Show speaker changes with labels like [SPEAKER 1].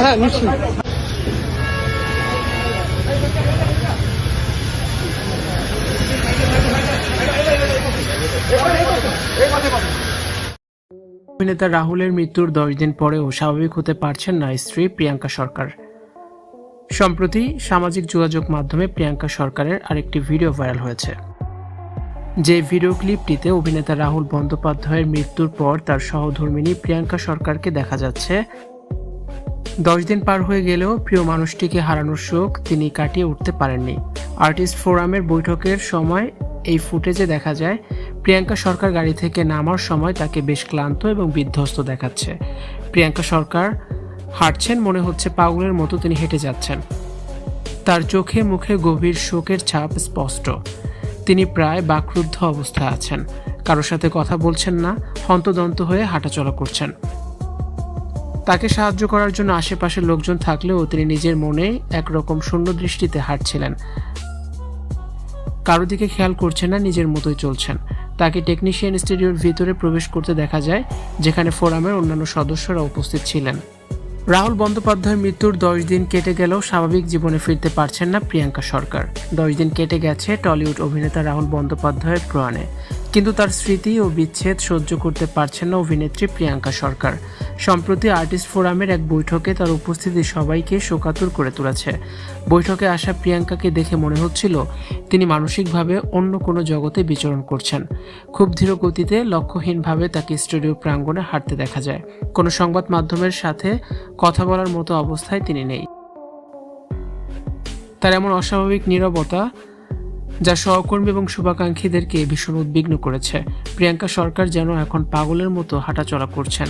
[SPEAKER 1] হ্যাঁ নিশ্চয়ই।
[SPEAKER 2] অভিনেতা রাহুলের মৃত্যুর 10 দিন পরেও স্বাভাবিক হতে পারছেন না স্ত্রী প্রিয়াঙ্কা সরকার। সম্প্রতি সামাজিক যোগাযোগ মাধ্যমে প্রিয়াঙ্কা সরকারের আরেকটি ভিডিও ভাইরাল হয়েছে। যে ভিডিও ক্লিপটিতে অভিনেতা রাহুল বন্দ্যোপাধ্যায়ের মৃত্যুর পর তার সহধর্মিণী প্রিয়াঙ্কা সরকারকে দেখা যাচ্ছে। 10 দিন পার হয়ে গেলেও প্রিয় মানুষটিকে হারানোর শোক তিনি কাটিয়ে উঠতে পারেননি। আর্টিস্ট ফোরামের বৈঠকের সময় এই ফুটেজে দেখা যায় প্রিয়াঙ্কা সরকার গাড়ি থেকে নামার সময় তাকে বেশ ক্লান্ত এবং বিধ্বস্ত দেখাচ্ছে। প্রিয়াঙ্কা সরকার হাঁটছেন, মনে হচ্ছে পাগলের মতো তিনি হেঁটে যাচ্ছেন। তার চোখে মুখে গভীর শোকের ছাপ স্পষ্ট। তিনি প্রায় বাকরুদ্ধ অবস্থায় আছেন, কারোর সাথে কথা বলছেন না, হন্তদন্ত হয়ে হাঁটাচলা করছেন। তাকে সাহায্য করার জন্য আশেপাশের লোকজন থাকলেও তিনি নিজের মনে একরকম শূন্য দৃষ্টিতে হাঁটছিলেন, কারো দিকে খেয়াল করছেন না, নিজের মতোই চলছেন। তাকে টেকনিশিয়ান স্টুডিওর ভিতরে প্রবেশ করতে দেখা যায়, যেখানে ফোরামের অন্যান্য সদস্যরা উপস্থিত ছিলেন। রাহুল বন্দ্যোপাধ্যায়ের মৃত্যুর 10 দিন কেটে গেলেও স্বাভাবিক জীবনে ফিরতে পারছেন না প্রিয়াঙ্কা সরকার। 10 দিন কেটে গেছে টলিউড অভিনেতা রাহুল বন্দ্যোপাধ্যায়ের প্রয়াণে, কিন্তু তার স্মৃতি ও বিচ্ছেদ সহ্য করতে পারছেন না অভিনেত্রী প্রিয়াঙ্কা সরকার। সম্প্রতি আর্টিস্ট ফোরামের এক বৈঠকে তার উপস্থিতি সবাইকে শোকাতুর করে তুলেছে। বৈঠকে আসা প্রিয়াঙ্কাকে দেখে মনে হচ্ছিল তিনি মানসিকভাবে অন্য কোনো জগতে বিচরণ করছেন। খুব ধীর গতিতে লক্ষ্যহীনভাবে তাকে স্টুডিও প্রাঙ্গণে হাঁটতে দেখা যায়। কোনো সংবাদ মাধ্যমের সাথে কথা বলার মতো অবস্থায় তিনি নেই। তার এমন অস্বাভাবিক নীরবতা যা সহকর্মী এবং শুভাকাঙ্ক্ষীদেরকে ভীষণ উদ্বিগ্ন করেছে। প্রিয়াঙ্কা সরকার যেন এখন পাগলের মতো হাঁটাচলা করছেন।